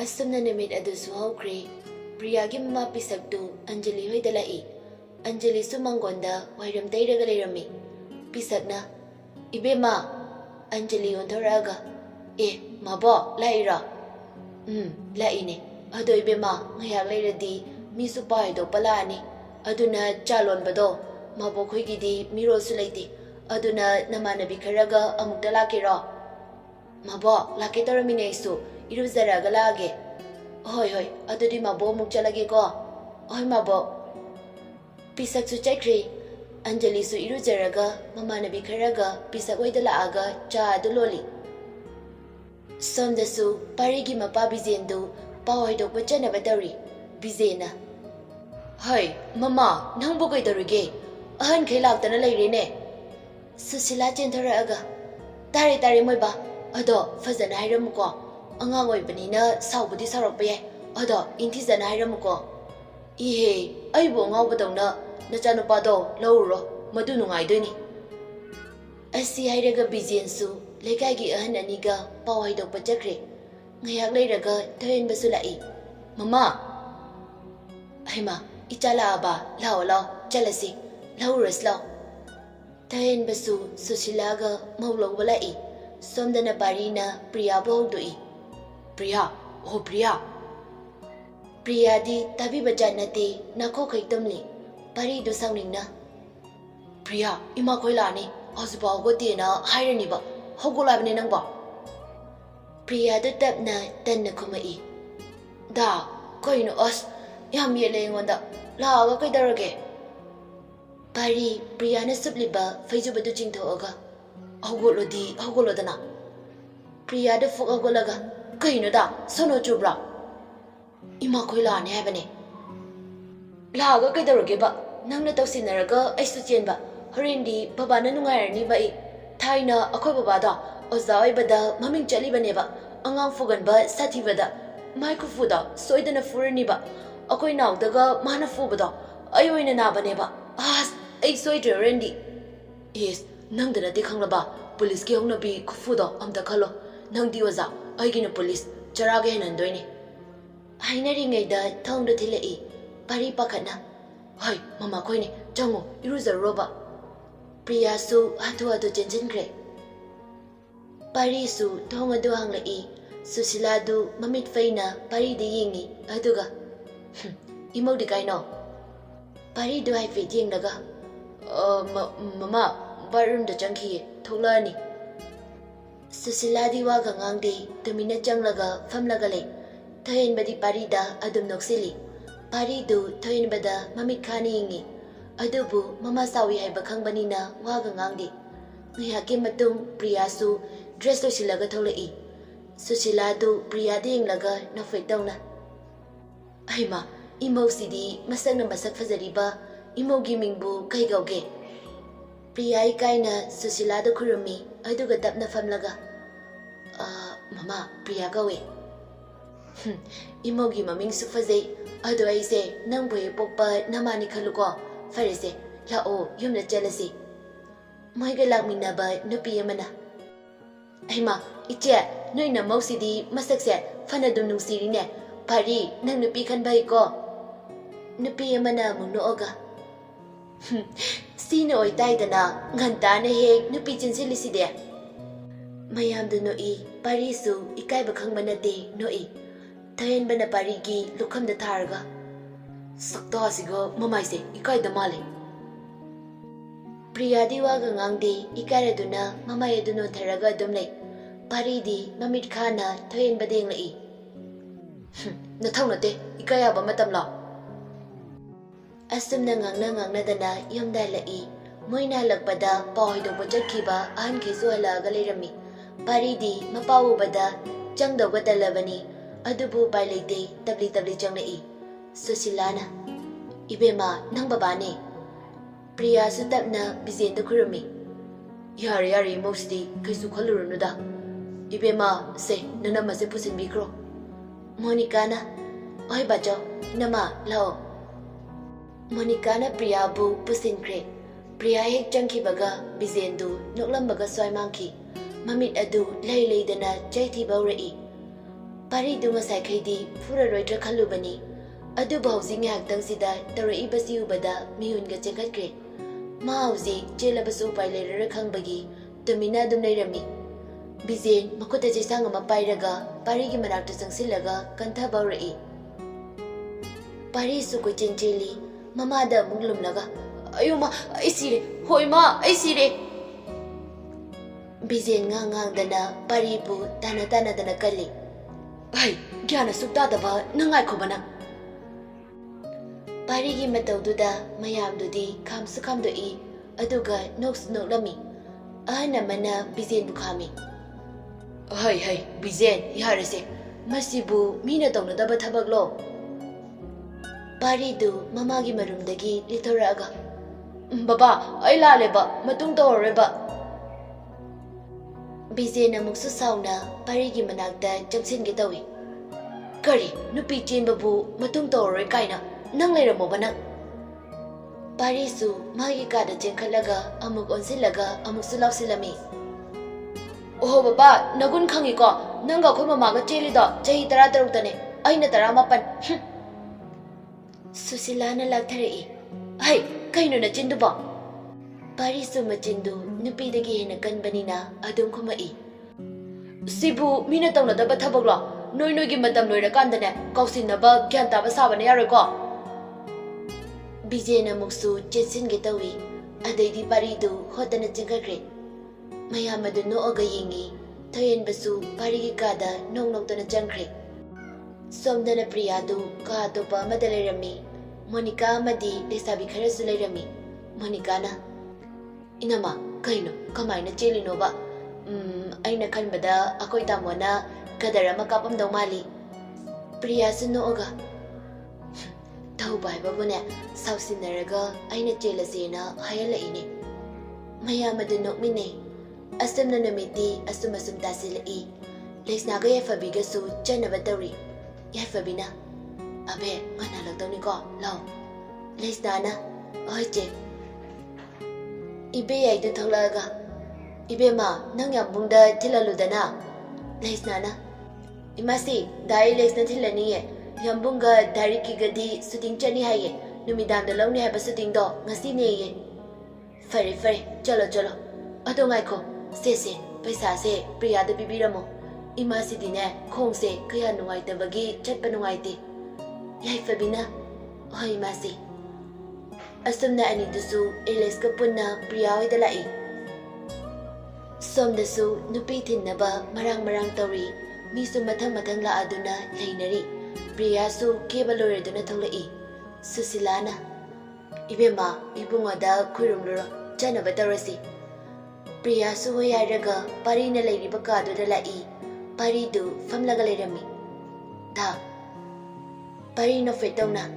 Asumna namit adusu hawkre, Priyagi mama pisagdu Anjali hoy dalai. Anjali sumanggonda wairam tayraga layrami. Pisagna, Ibema, Anjali ontharaga. Mabo, laira. Laine. Ado ibema, ngayak layradi, misu paido palani. Aduna chalon bado, mabo khoygidi miro sulaiti. Aduna namanabi kharaga amukta lakiro. Mabo, laki taramine isu, iruzaraga lage. Hoi, adudi mabo mukchalage ko. Hoi mabo. Pisak su chakri. Anjali su iruzaraga, mamanabi kharaga, pisak oida laaga, cha aduloli. Somdasu, parigi mapa bizendu, pawai dok bachana badari. Bizena. Hoi, mama, nang bukay daruge. Ahan kay laktana layrine. Susila chentharaga. Tari moy ba. Ado, fazana hayram ko. Angangoy banina saubudi sarokpa yay. Ado, intizana hayram ko. Ihe, aybo ngawbadaw na nachanupado lawro madu nungaydoyni. Asi hayraga bizensu lekaygi ahan aniga paway dokpa chakre. Ngayak layraga thoyenbasu lai. Mama. Ayma, ichala aba, lao, chalasi, lauras lao. Thoyenbasu susilaga mawlaw balai. Somdana parina Priya bohogdoi. Priya, oh Priya. Priya di Thoibicha nate nako kay tumli. Pari do sangning na. Priya, ima koy lani. Hosba ko di na hayrani ba. Hogulab ni nang ba. Priya do tap na tan na kumai. Da, koy no os. Yam yele ngonda. La ga koy darage. Pari Priya na subliba faijuba do jingthoga. Hogolodana. Priya da fuk agolaga. Kaino da, sono chubra. Ima koy lani habane. Laga kaidarage ba, nang natawsinaraga ay suchen ba. Horindi babana nungayarni ba Thaina akoy babada, oza oibada maming chali ba neba. Angang fugan ba sativada. Microfoda, soidana furani ba. Akoy naugdaga mana fubada. Ayoy na naba neba. Ay soidra rendi. Yes. Nang dana dikhang laba, police ki hong nabi kufudo amta khalo. Nang diwaza, ay gina police, charage hinandoy ni. Ay naringay da thong da thilai, pari pakat na. Hoy, mama koy ni, jango, iruzar roba. Priya su hatu jenjen kre. Pari su thong adu hang lai, susila du mamit fay na pari di yingi, aduga. Imaw di kay no. Pari du ay fit ying daga. Mama, bathroom da changkhi thoklani. Susila di wa gangang di tumina changlaga famlaga le. Thoyen badi pari da adum noksili. Pari du thoyen bada mamit khani ingi. Adubu mama sawi hai bakhang bani na wa gangang di. Ngayaki matung Priya su dress lo silaga tholai. Susila du Priya di inglaga na faitaw na. Ay ma, imaw sidi masak na masak fazariba. Imaw gimingbu kay gawge. Priya ikaina susila da kurumi aduga tapna famlaga. Mama, Priya gawe. Imogi maming sufazay. Ado ay se nang boy pokpa namani kaluko. Farese, lao yum na jealousy. May galak min na ba nupi yamana. Ay ma, itya, noy na mausidi masakse fanadum nung siri ne. Pari nang nupi kan bay ko. Nupi yamana mong nooga. Sino oy tayo na nganta na heg nupi chinsilisi de. Mayamna noi parisu ikay bakhang manate noi. Tayen ba na parigi lukham da tharga. Sakta sigo mamay se ikay da mali. Priya di wa gangang di ikay raduna mamay aduno tharaga dumle. Paridi mamit khana tayen ba deng lai. Nathaw na te ikay ba matam la. Asum na ngang na dana yamda lai. Moy na lagpada pahoy do bajagkiba ahan kisu halaga layrami. Paridi mapawo bada jang daw gadalabani. Adubu bailite tabli jang lai. Susilana. Ibema nang babane. Priya sutap na bizen da kurumi. Yari mostly kaisu khalurunu da. Ibema se nanama se pusin bikro. Monica na. Oy bajo nama lao. Monica na Priya bu pusin kre. Priya hek jangkibaga bizendu noklambaga soy mangki. Mamit adu lay dana jaiti bawrai. Paridu ngasaikhaidi furaroidra khalubani adubu hauji ngaihaktangsida tawraibasi ubada mihunga chekhatkre ma hauji chelabasu upai leirara khangbagi tumina adum leirami Bizen makuta jesang ama pairaga parigi manakta changsilaga kantha baurai Pari su kuchin cheli mamada munglumlaga ayuma aisire hoi ma aisire Bizen ngang dana paribu tana dana kalli Hai gyana sukta daba nangai khobana Parigi mataududa mayamdudi khamsu khamdoi aduga noks noklami ahana mana bizen bukhami Hai bizen yarase masibu mina taunadaba thabaklo Paridu mamagi marumdagi lithoraga Baba ai laleba matung tawreba Bizen amuksu sauna parigi manakta jamsinge tawi Kari nupi chenbabu matung tawroi kaina nang leiramoba nang Parisu magi kada chenkhallaga amuk onsilaga amuksu lausilami Oh baba nagun khangi ko nanga khoi mamaga chelido chahi 13 tane aina 18 Susilana lakthari Hai kaino na chindu ba Parisu machindu nupidagi hena kanbanina adum khumai Sibu mina tawna daba thabaklo noi gi matam loira kandane kausinaba gyan taba sabane yaroi ko Bijena muksu jetsinge tawi adaidi paridu hotana chingakre Mayamadu no'oga yingi thayen basu parigi kada nongnokdana changkre Somdana priyadu ka topa madalerami Monica amadi lesabi kharasu leirami Monica na Inama kaino kamaina chelino ba aina khanbada akoi tamona kadara makapamdaw mali Priyasu no'oga Taubai babune sausinaraga aina chelasena hayalaine Mayamadu nokmine Astamna namiti asumasum tasilai Lesnaga yafabiga su chanaba tawri Yafabina Abe ngana lagtawni ko law Lesnana oje Ibe yaidu thaulaga Ibe ma nang yambungda thilaludana Lesnana Imasi dai lesna thilaniye Yambunga dari kigadi shooting chani haye numidangda lawni haba shooting do ngasi neye Fare chalo Ado ngaiko Se paisa se priyada bibiramo Imasi dine khongse kaya nungaitabagi chatpa nungaite Yaifabina Hoi imasi Asumna anidusu LS punna priya hoida lai Somdasu nupi thinnaba marang tawri Misu mathang la aduna leinari Priyasu kebaloreduna tholai Susilana Ibema ibungoda khurumluro chanaba tawrasi Priyasu hoyaraga parina leiriba kaduda lai Paridu famlaga leirami Da Parino fetawna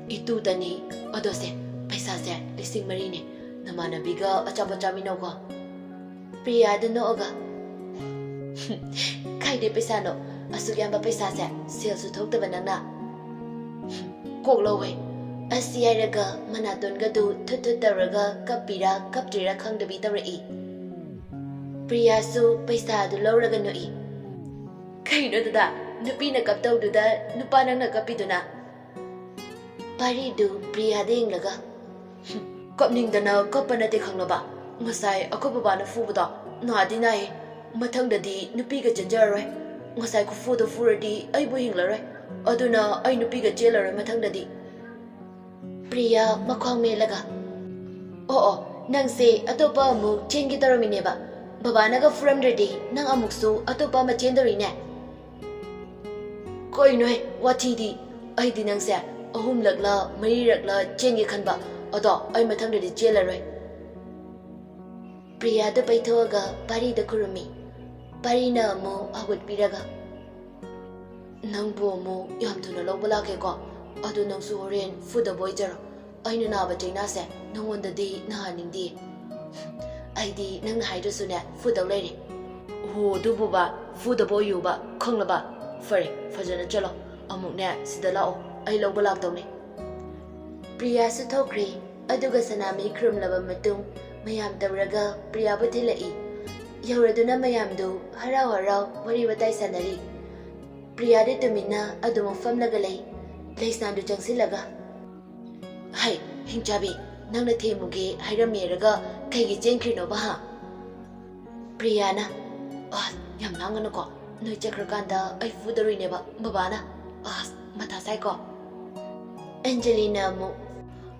Itu tani adose paisa se lising marine namanabiga achapachamino ko Priyadu nooga Kaide paisa no Asugyamba paisa se sales thokdaba nangna Koklowe Asiyaraga manaton gadu thut taraga kapira kaptira khangdabi tawrai Priyasu paisa du lawraga noi Kaino dada nupina kaptawduda nupa nangna kapiduna Paridu Priya denglaga Kopningdana kopanate khanglaba ngasai akobaba fubada nadi nai mathangdadi nupiga janjaroi ngasai ku fudo furadi aibu hinglaroi aduna ai nupiga chelaroi mathangdadi Priya makhwang melaga Oh nangse atopa amuk chengi taramineba babanaga furamdradi nang amuksu atopa ma chendorine Koinoi wathidi aidi nangse ahum lagla mari ragla chengi khanba ado ai mathangdadi chelaroi Priya da paithoga pari da kurumi parina mo agut piraga nangbo mo yamthuna lobala ke ko adu nangsu horen fuda boyjar aina na ba jaina se nangonda di na ningdi aidi nang haidu ne fuda leire ho du buba fuda boyu ba khanglaba fare fajana chalo amuk ne sida lao ai lobala tawne Priya su thokri aduga sanami khrum laba matung mayam tawraga Priya bathilai Yauraduna mayamdu harau wari watai sanari. Priyade tumina adumo famlagalay. Laisnandu changsilaga. Hai, hingchabi, nangna themuge hairameraga kaigi chenkhrino baha. Priyana, yam langano ko. Noi chakrakanda ai fudaruineba babana. Mata sai ko. Angelina mu.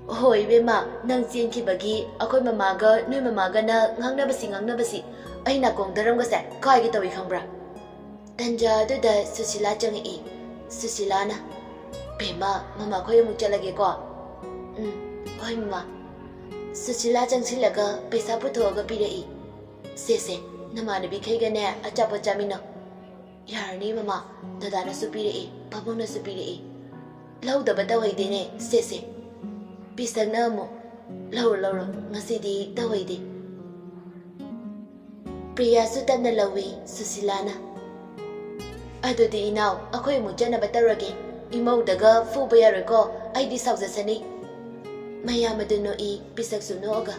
Hoi bema nang chenkibagi akoi mamaga noi mamaga na ngangnabasi. Ai na kong daramga sa kai gi tawi khangbra. Tanja du da Susila changi. Susilana. Bema mama khoi mu chalage ko. Hoi mama. Susila changsilaga pesa puthoga pirei. Se namanabi khaiga ne achapa chamina. Yarni mama dadana su pirei pabona su pirei. Laudaba tawaidene se. Pisagna mo. Lauro ngasidi tawaide. Priya su tanna lawi Susilana. Adudi inaw akoy mu janaba tarage. Imaw daga fuba yariko ay di sawzasani. Mayamna no I pisag sunoga.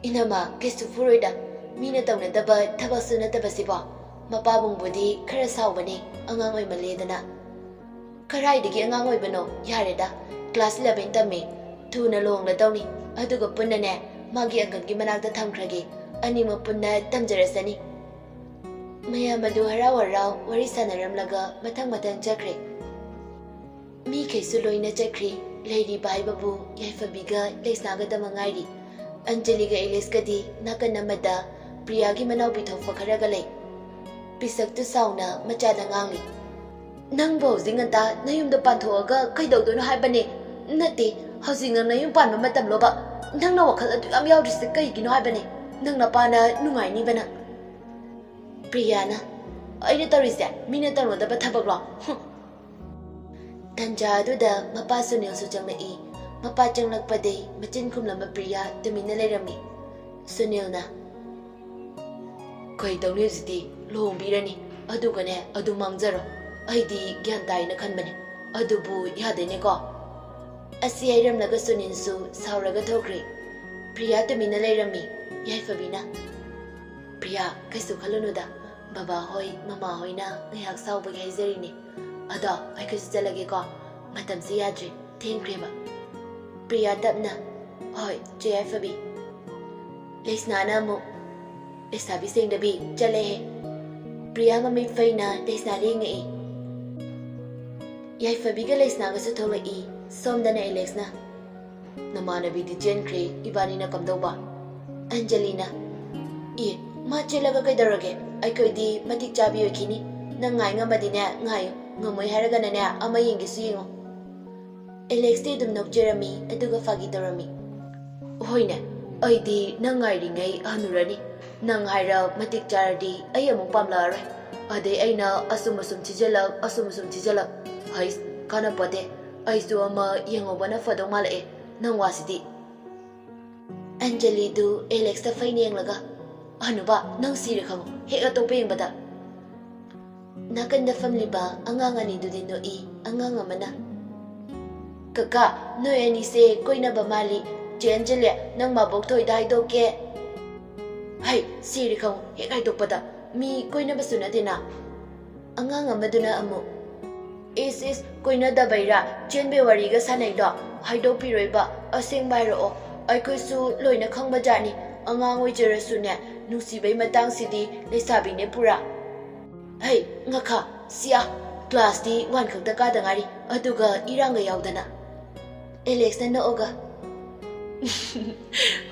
Inama kesu furoida. Mina tawna daba tabasuna tabasiba. Mapabong budi kara sawbani angangoy maledana. Karay digi angangoy bano yareda. Class 11 tami. Tuna long na tawni. Aduga punna ne magi anggan gi managda thamkrage. Ani mapunna tamjarasani. Mayamadu harau wari sanaramlaga matang chakre. Mi kaisu loina chakre. Lady Baibabu yaifabiga leisnaga damangairi. Anjaliga Eliskadi nakanamada Priyagi manaw bithofa kharaga lay. Pisak tu sauna machada ngangi. Nang bawjing anta nayumda panthoaga kaidawdono haibane. Nati hawjing nayum panba matam loba. Nang na wakhal adu am yaudrise kaigino haibane. Nang napana nungai ni bana. Priyana, aina tarise mina taroda ba thabaglo. Tanja duda mapa Sunil su changnai. Mapa changlakpade machin khumlama Priya tumina leirami. Sunil na. Koi tawni jiti lombirani adugane adu mangjaro. Aidi gyan tai na khanbane. Adubu yadene ko. Asi airamlaga Sunil su sauraga thokri. Priya tumina leirami. Yaifabina. Priya kaisu khalunuda. Baba hoi mama hoi na ngayak sawbagi haizarini. Ada ai kaisu chalage ko. Matamsi yadre thengkreba. Priya tapna. Hoi che Yaifabi. Leisnana mo. Lesabi sengdabi chalehe. Priya mami faina leisnali ngai. Yaifabiga leisnaga su tholai. Somdana Alexna. Namanabi di jenkre ibani na kamdawba. Angelina. Ma chelaga kay darage. Ay koy di matik chabi yoikini. Nang ngay nga madina ngayo. Ngamoy haraga na niya amay yung gisuyingo. Alex di dumnog Jeremy aduga fagi darami. Hoy na. Ay di nang ngay ringay hanurani. Nang hayra matik charadi ay among pamlara. Aday ay na asum chijalab. Hay kana pate. Ay su ama yangoba na fadong malae. Nang wasiti. Anjali du Alex ta fay niyang laga. Ano ba? Nang siri ka mo. Heka to payong bata. Nakanda family ba ang ngangani du din no I ang ngangamana. Kaka, no enise koy na ba mali. Anjali nang mabok to'y dahi do ke. Hay, siri ka mo. Heka to bata. Mi koy na baso natin na. Ang ngangamado na amo. Is koy na dabayra. Be wari ga sanay do. Hay do piroy ba. Asing bayro o. Ay koy su loy na kang majani. Ang ngangoy jerasu na. Nungsibay matang sidi lesabi ne pura. Hey, ngaka, siya. Class di 1 khakta kada ngari. Aduga iranga yaudana. Alex na nooga.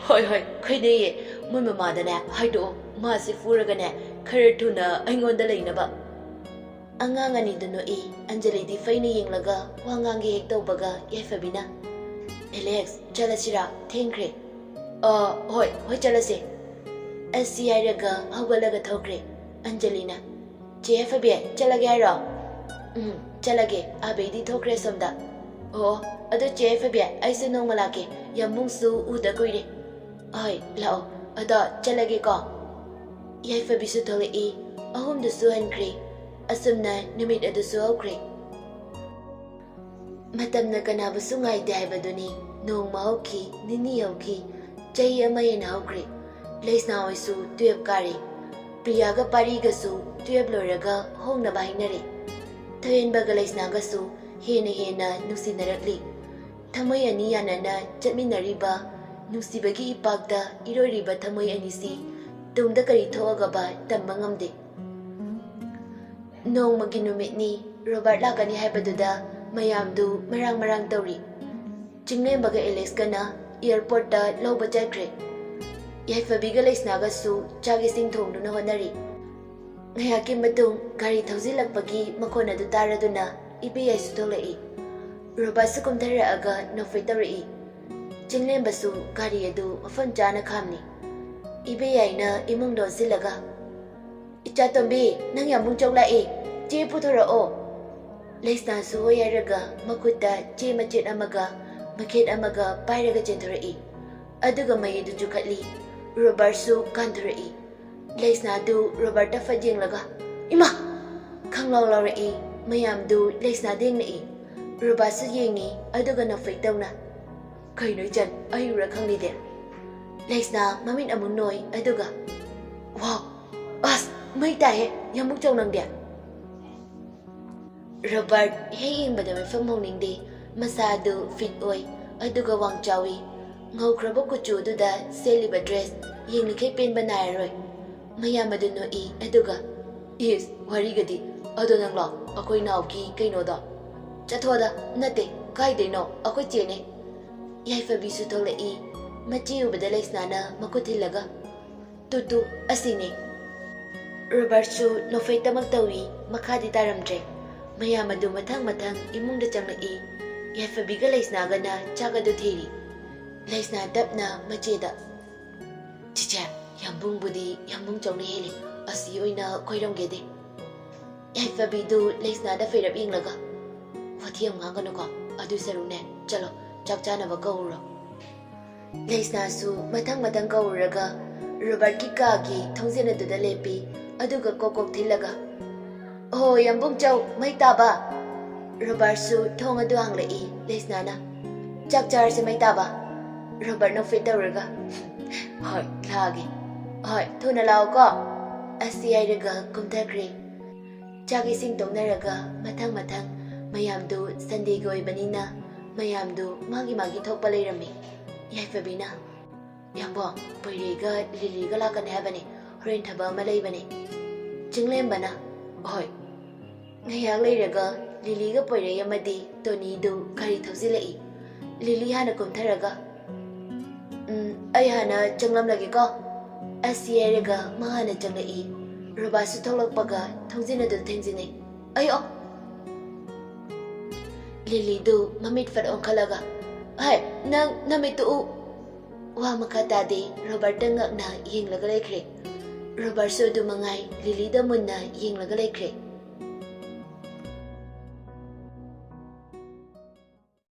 Hoy, kay ye. Mun mamada na haido. Masi furaga na. Karatu na aingonda lainaba. Ang ngangani duno Anjali di fay na yinglaga. Wangangi hektaw baga Yaifabina. Alex, chalasira. Tengkre. Hoy, chalase. Asi hairaga hawalaga thokre. Angelina. Yaifabie, chalage hairo. Chalage. Abedi thokre somda. Ado Yaifabie, aisu nong malake. Yamungsu uda kuire. Hoy, lao. Ado chalage ko. Yaifabisu thole ahum dusu hankre. Asumna numit adusu hawkre. Matamna kanabasu ngay dahibaduni. Nong mahawki, nini hawki. Chahi ama yan hawkre. Leisna oisu 12 kari. Priyaga parigasu 12 loraga hongna bahinare. Thoyenbaga leisnagasu hena nungsinaragli. Thamoy ani yanana chatminariba nungsibagi ipagda iroriba thamoy anisi tungda kari thoaga ba tamba ngamde. Nongmagi numitni Robert lakani haibaduda mayamdu marang tawri. Chinglembaga Alex kana airport da lawba chakre. Yaifabiga leisnagasu chagi sing thongduna honari. Ngayaki matung gari thausilakpagi makhon adu taraduna ibe yaisu tholai. Robasu kumtharaaga nofai tawri. Chinglembasu gari adu mafam chana khamni. Ibe yaina imung don silaga. Icha tombi nang yamung choklai che puthorao. Leisna su hoyaraga makuta che machet amaga makhet amaga pairaga chenthorai. Aduga mayidu jukatli. Robert su kanthorai. Leisna du Robert ta fajenglaga. Ima khanglaw lawrai mayam du Leisna dengnai. Robert su yengi aduga nafai tawna. Kainoi chan ayura khanglide. Leisna mamin amun noi aduga. Wow, as mai tahe yamuk chongnang dia. Robert heying badame famongning masadu fit oi aduga wang chawi ngaukraba kuchu duda seliba dress yenglikhe pen banai mayam adu no I aduga is wari gadi adonang lo akoi naw ki kaino da chathoda nate kai de no akoi chene yaifa bisu thole I machi ubada leisnana makuthilaga tutu asini Robert su nofai tamak tawi makhadi taramtre mayam adu mathang imung da changlai yaifabiga leisnagana chagadu thiri Leisna dapna macheda chicha yambung budi yambung chongni heli asi oina koiromgede yaifabidu Leisna da feirap inglaga wathiam ngangano ko adu sarune chalo chakchana ba kauro Leisna su mathang kauraga Robert ki ka gi thongzena du da lepi aduga kokok thilaga oh yambung chau mai ta ba Robert su thong adu anglai Leisna na chakchar se mai ta ba Robert no fit tawraga hoi lagi hoi thuna law ko asi airaga kumthakre chagi sing tongnaraga mathang mayam du Sunday goi banina mayam du magi thokpa leirami yaifabina yambo poirega liliga lakane habani horen thaba ma leibani chinglembana hoi ngayak leiraga liliga poire yamadi toni du kari thausilai lili hana kumtharaga ayana changlam lagi ko asieraga mahana changlai Robasu tholakpaga thongjina du thengjine ayo lili du mamit fat onkhalaga hai nang namitu wa makata de Robert ngakna yenglaga lekre Robasu du mangai lili da munna yenglaga lekre